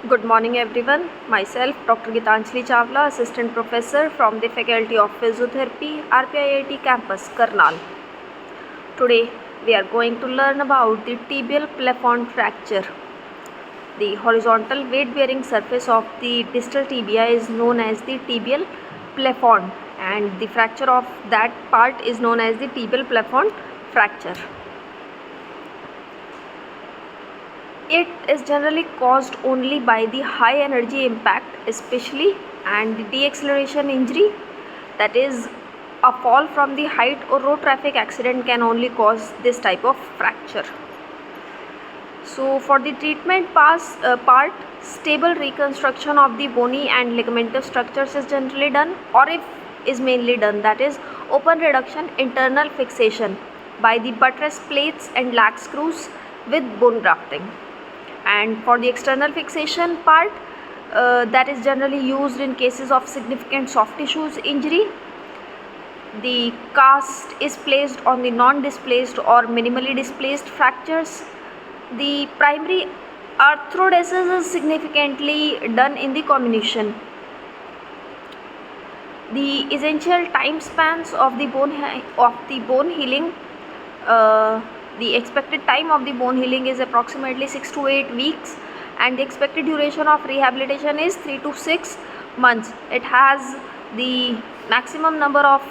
Good morning everyone. Myself Dr. Gitanjali Chawla, Assistant Professor from the Faculty of Physiotherapy, RPIIT Campus, Karnal. Today we are going to learn about the tibial plafond fracture. The horizontal weight-bearing surface of the distal tibia is known as the tibial plafond, and the fracture of that part is known as the tibial plafond fracture. It is generally caused only by the high energy impact especially and the deceleration injury, that is a fall from the height or road traffic accident can only cause this type of fracture. So for the treatment part, stable reconstruction of the bony and ligamentous structures is generally done, or if is mainly done, that is open reduction internal fixation by the buttress plates and lag screws with bone grafting. And for the external fixation part, that is generally used in cases of significant soft tissues injury. The cast is placed on the non-displaced or minimally displaced fractures. The primary arthrodesis is significantly done in the comminution. The essential time spans of the bone healing, the expected time of the bone healing is approximately 6 to 8 weeks, and the expected duration of rehabilitation is 3 to 6 months. It has the maximum number of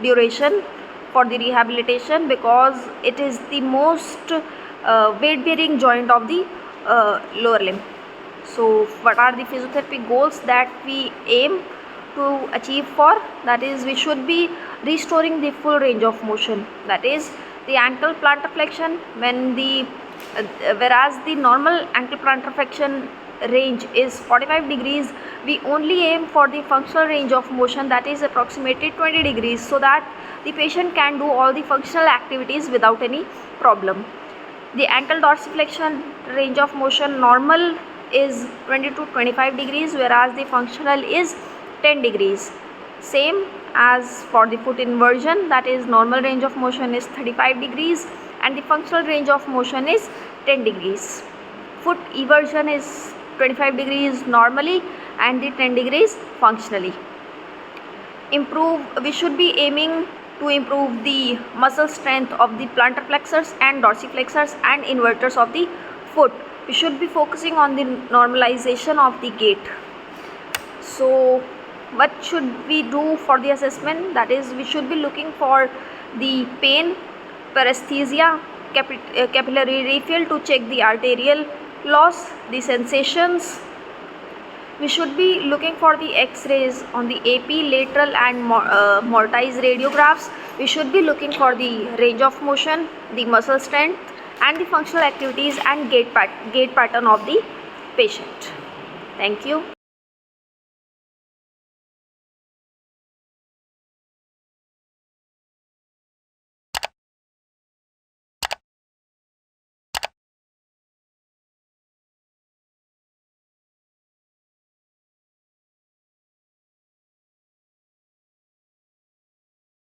duration for the rehabilitation because it is the most weight-bearing joint of the lower limb. So what are the physiotherapy goals that we aim to achieve for? That is, we should be restoring the full range of motion, that is the ankle plantar flexion, whereas the normal ankle plantar flexion range is 45 degrees, we only aim for the functional range of motion that is approximately 20 degrees, so that the patient can do all the functional activities without any problem. The ankle dorsiflexion range of motion normal is 20 to 25 degrees, whereas the functional is 10 degrees. Same as for the foot inversion, that is normal range of motion is 35 degrees and the functional range of motion is 10 degrees. Foot eversion is 25 degrees normally and the 10 degrees functionally. We should be aiming to improve the muscle strength of the plantar flexors and dorsiflexors and inverters of the foot. We should be focusing on the normalization of the gait. So what should we do for the assessment? That is, we should be looking for the pain, paresthesia, capillary refill to check the arterial loss, the sensations. We should be looking for the x-rays on the AP, lateral and Mortise radiographs. We should be looking for the range of motion, the muscle strength and the functional activities and gait pattern of the patient. Thank you.